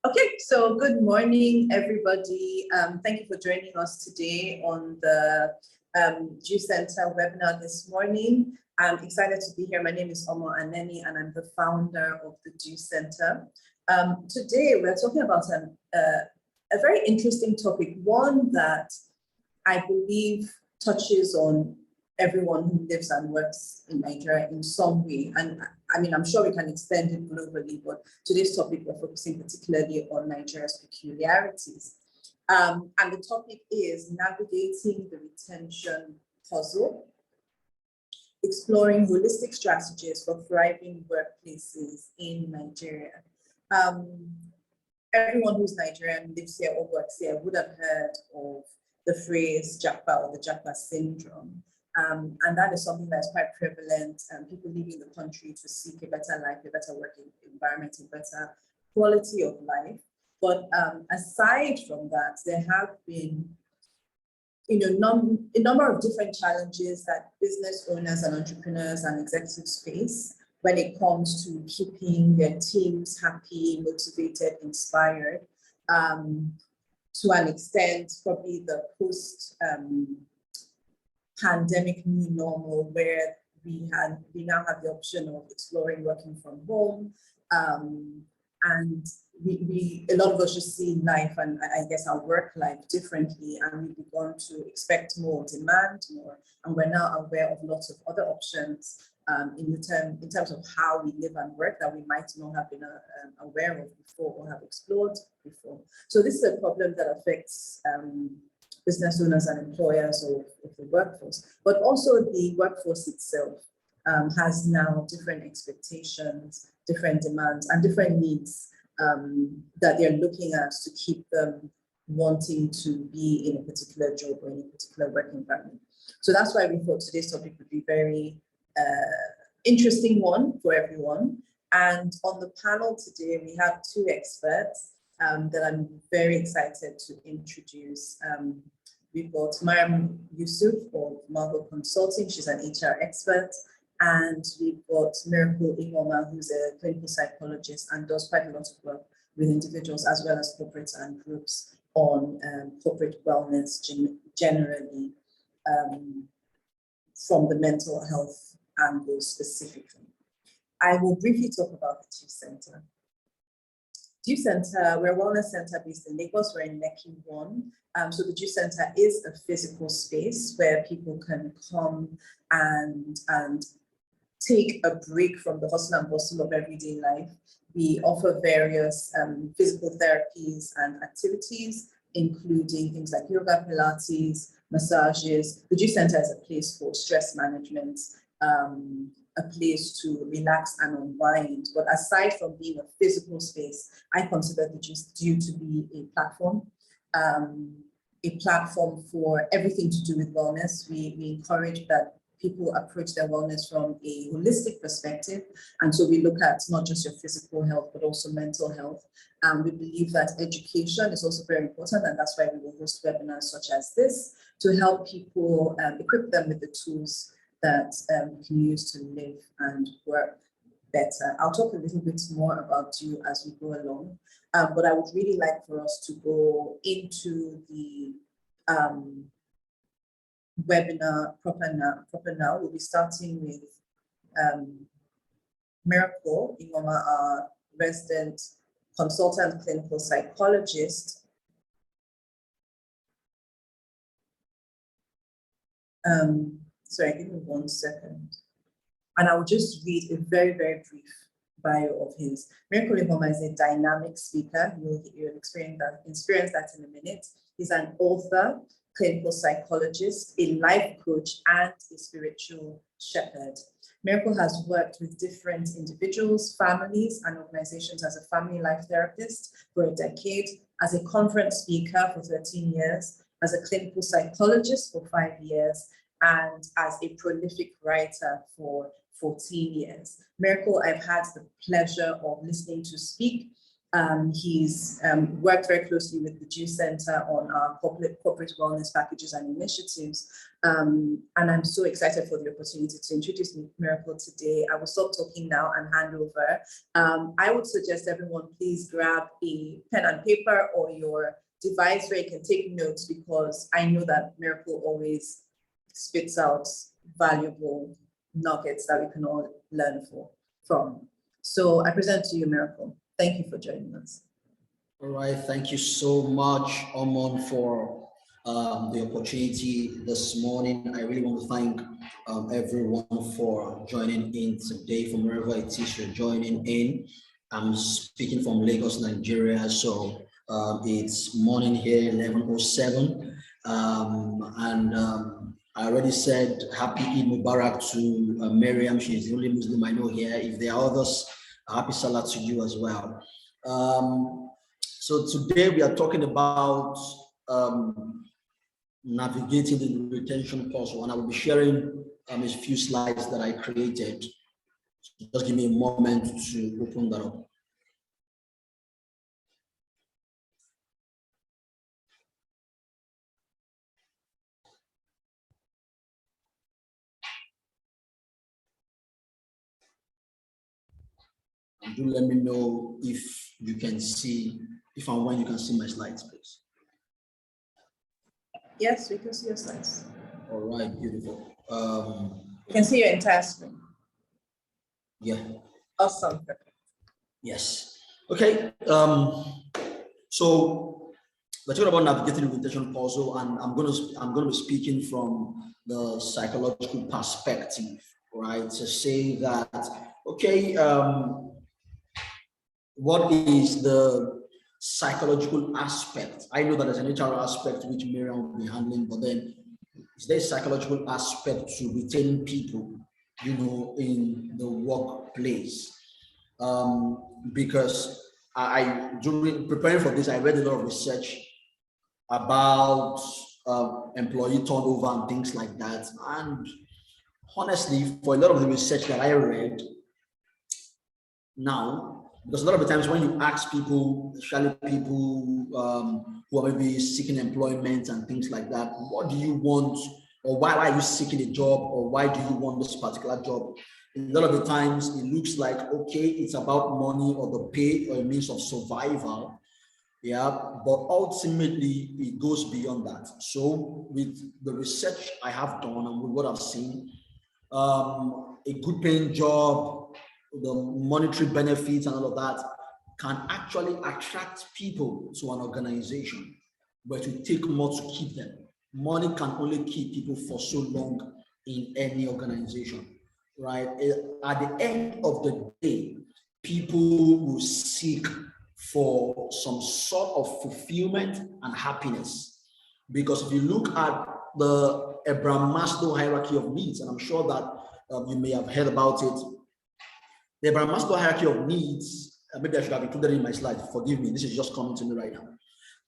Okay, so good morning, everybody. Thank you for joining us today on the Youth Center webinar this morning. I'm excited to be here. My name is Omon Anenih, and I'm the founder of the Youth Center. Today, we're talking about a very interesting topic, one that I believe touches on everyone who lives and works in Nigeria in some way. And I mean, I'm sure we can extend it globally, but today's topic, we're focusing particularly on Nigeria's peculiarities. And the topic is navigating the retention puzzle, exploring holistic strategies for thriving workplaces in Nigeria. Everyone who's Nigerian, lives here or works here would have heard of the phrase JAPA or the JAPA syndrome. And that is something that's quite prevalent. People leaving the country to seek a better life, a better working environment, a better quality of life. But aside from that, there have been a number of different challenges that business owners and entrepreneurs and executives face when it comes to keeping their teams happy, motivated, inspired. To an extent, probably the post-pandemic new normal, where we now have the option of exploring working from home, and a lot of us just see life and I guess our work life differently, and we've begun to expect more, demand more, and we're now aware of lots of other options in terms of how we live and work that we might not have been aware of before or have explored before. So this is a problem that affects business owners and employers of the workforce, but also the workforce itself has now different expectations, different demands, and different needs that they're looking at to keep them wanting to be in a particular job or in a particular work environment. So that's why we thought today's topic would be very interesting one for everyone. And on the panel today, we have two experts that I'm very excited to introduce. We've got Maryam Yusuf of Miracle Consulting. She's an HR expert. And we've got Miracle Ihuoma, who's a clinical psychologist and does quite a lot of work with individuals as well as corporates and groups on corporate wellness generally, from the mental health angle specifically. I will briefly talk about the Youth Center. Youth Center, we're a wellness center based in Lagos. We're in Lekki 1. So the Youth Center is a physical space where people can come and take a break from the hustle and bustle of everyday life. We offer various physical therapies and activities, including things like yoga, Pilates, massages. The Youth Center is a place for stress management, a place to relax and unwind. But aside from being a physical space, I consider the Youth to be a platform for everything to do with wellness. We encourage that people approach their wellness from a holistic perspective. And so we look at not just your physical health, but also mental health. We believe that education is also very important, and that's why we will host webinars such as this to help people equip them with the tools that we can use to live and work better. I'll talk a little bit more about you as we go along, but I would really like for us to go into the webinar proper now. We'll be starting with Miracle Ihuoma, our resident consultant clinical psychologist. Sorry, give me 1 second. And I will just read a very, very brief bio of his. Miracle Ihuoma is a dynamic speaker. You'll experience that in a minute. He's an author, clinical psychologist, a life coach, and a spiritual shepherd. Miracle has worked with different individuals, families, and organizations as a family life therapist for a decade, as a conference speaker for 13 years, as a clinical psychologist for 5 years, and as a prolific writer for 14 years. Miracle, I've had the pleasure of listening to speak He's worked very closely with the Jew Center on our corporate wellness packages and initiatives. And I'm so excited for the opportunity to introduce Miracle today. I will stop talking now and hand over. I would suggest everyone please grab a pen and paper or your device where you can take notes, because I know that Miracle always spits out valuable nuggets that we can all learn from. So I present to you, Miracle. Thank you for joining us. All right, thank you so much, Omon, for the opportunity this morning. I really want to thank everyone for joining in today, from wherever it is you're joining in. I'm speaking from Lagos, Nigeria, so it's morning here, 11:07, I already said Happy Eid Mubarak to Maryam. She's the only Muslim I know here. If there are others, happy Salah to you as well. So today we are talking about navigating the retention puzzle, and I will be sharing a few slides that I created. So just give me a moment to open that up. And do let me know if you can see, if and when you can see my slides, please. Yes, we can see your slides. All right, beautiful. You can see your entire screen. Yeah. Awesome. Yes. Okay. So we're talking about navigating the retention puzzle, and I'm gonna be speaking from the psychological perspective, right? To say that, okay, what is the psychological aspect? I know that there's an HR aspect which Maryam will be handling, but then is there a psychological aspect to retaining people, you know, in the workplace? Because during preparing for this, I read a lot of research about employee turnover and things like that. And honestly, for a lot of the research that I read now, because a lot of the times when you ask people, especially people who are maybe seeking employment and things like that, what do you want, or why are you seeking a job, or why do you want this particular job? A lot of the times it looks like, okay, it's about money or the pay or a means of survival. Yeah, but ultimately it goes beyond that. So with the research I have done and with what I've seen, a good paying job, the monetary benefits and all of that can actually attract people to an organization, but it will take more to keep them. Money can only keep people for so long in any organization, right? At the end of the day, people will seek for some sort of fulfillment and happiness. Because if you look at the Abraham Maslow hierarchy of needs, and I'm sure that you may have heard about it, the Abraham Maslow hierarchy of needs, maybe I should have included it in my slide, forgive me, this is just coming to me right now.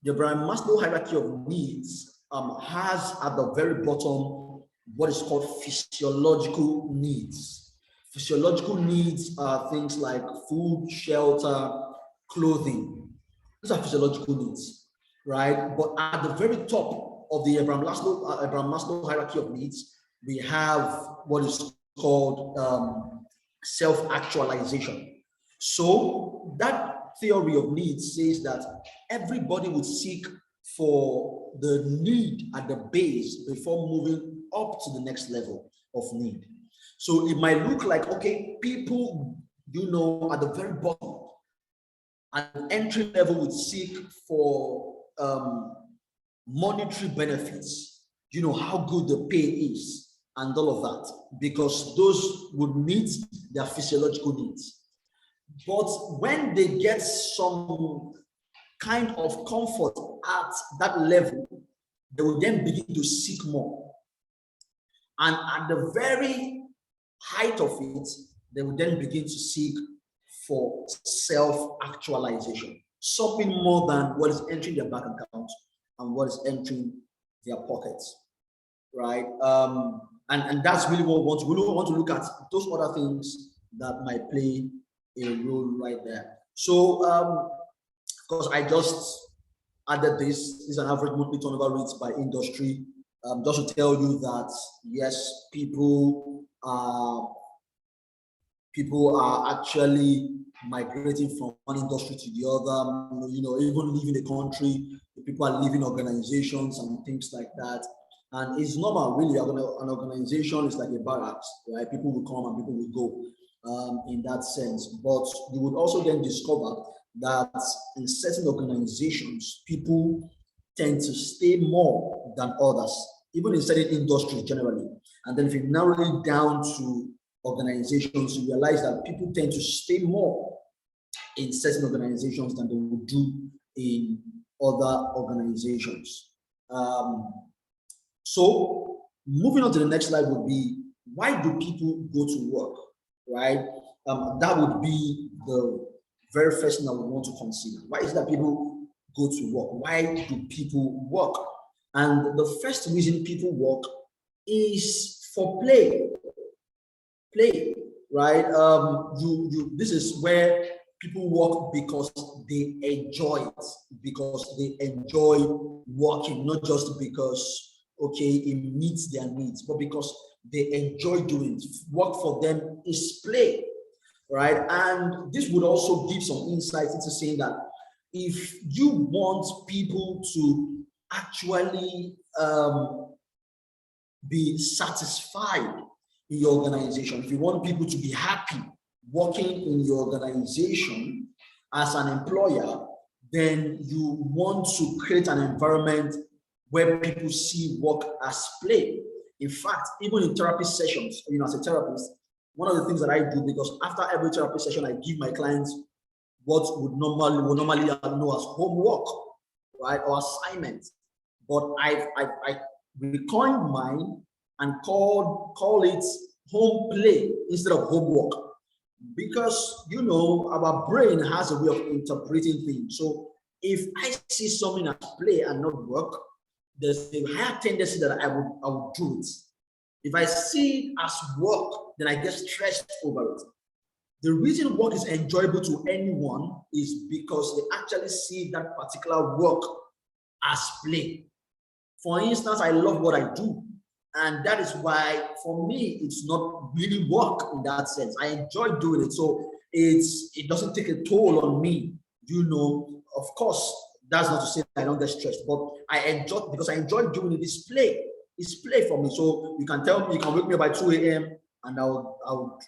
The Abraham Maslow hierarchy of needs has at the very bottom what is called physiological needs. Physiological needs are things like food, shelter, clothing. These are physiological needs, right? But at the very top of the Abraham Maslow hierarchy of needs, we have what is called self-actualization. So that theory of needs says that everybody would seek for the need at the base before moving up to the next level of need. So it might look like, okay, people, you know, at the very bottom, at the entry level would seek for monetary benefits, you know, how good the pay is and all of that, because those would meet their physiological needs. But when they get some kind of comfort at that level, they will then begin to seek more. And at the very height of it, they will then begin to seek for self-actualization, something more than what is entering their bank account and what is entering their pockets, right? And that's really what we want. We don't want to look at those other things that might play a role right there. So course, I just added this is an average monthly turnover rate by industry. Just to tell you that yes, people are actually migrating from one industry to the other. Even leaving the country, people are leaving organizations and things like that. And it's normal, really. An organization is like a barracks, right? People will come and people will go in that sense. But you would also then discover that in certain organizations, people tend to stay more than others, even in certain industries generally. And then if you narrow it down to organizations, you realize that people tend to stay more in certain organizations than they would do in other organizations. So moving on to the next slide would be, why do people go to work, right? That would be the very first thing I would want to consider. Why is it that people go to work? Why do people work? And the first reason people work is for play. Play, right? This is where people work because they enjoy it, because they enjoy working, not just because, okay, it meets their needs, but because they enjoy doing it. Work for them is play, right? And this would also give some insight into saying that if you want people to actually be satisfied in your organization, if you want people to be happy working in your organization as an employer, then you want to create an environment where people see work as play. In fact, even in therapy sessions, as a therapist, one of the things that I do, because after every therapy session, I give my clients what would normally know as homework, right, or assignment. But I recoined mine and call it home play instead of homework, because our brain has a way of interpreting things. So if I see something as play and not work, there's a higher tendency that I would do it. If I see it as work, then I get stressed over it. The reason work is enjoyable to anyone is because they actually see that particular work as play. For instance, I love what I do. And that is why, for me, it's not really work in that sense. I enjoy doing it. So it doesn't take a toll on me. Of course, that's not to say that I don't get stressed, but I enjoy doing it. It's play. It's play for me. So you can tell me, you can wake me up by 2 a.m. and I'll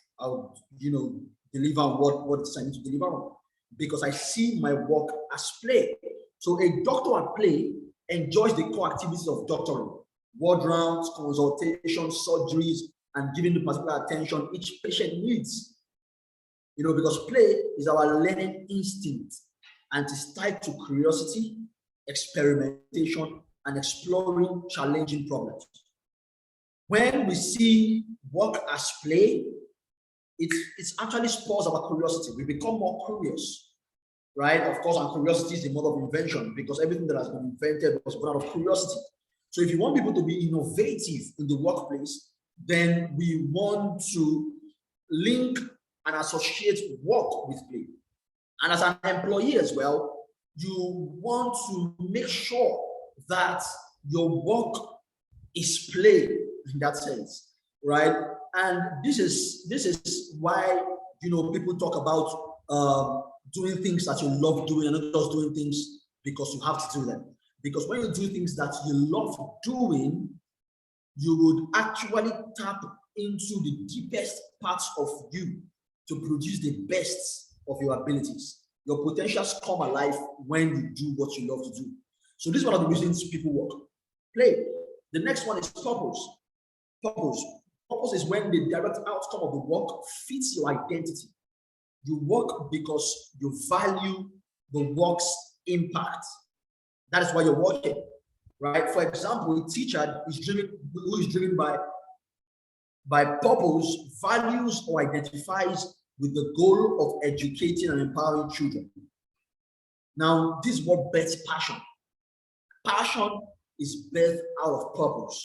deliver on what I need to deliver on, because I see my work as play. So a doctor at play enjoys the core activities of doctoring: ward rounds, consultations, surgeries, and giving the particular attention each patient needs. Because play is our learning instinct, and it's tied to curiosity, experimentation, and exploring challenging problems. When we see work as play, it actually spurs our curiosity. We become more curious, right? Of course, and curiosity is the mother of invention, because everything that has been invented was born out of curiosity. So if you want people to be innovative in the workplace, then we want to link and associate work with play. And as an employee as well, you want to make sure that your work is play in that sense, right? And this is why people talk about doing things that you love doing, and not just doing things because you have to do them. Because when you do things that you love doing, you would actually tap into the deepest parts of you to produce the best of your abilities. Your potentials come alive when you do what you love to do. So this is one of the reasons people work. Play. The next one is purpose. Purpose. Purpose is when the direct outcome of the work fits your identity. You work because you value the work's impact. That is why you're working, right? For example, a teacher who is driven by purpose, values, or identifies with the goal of educating and empowering children. Now, this is what births passion. Passion is birthed out of purpose.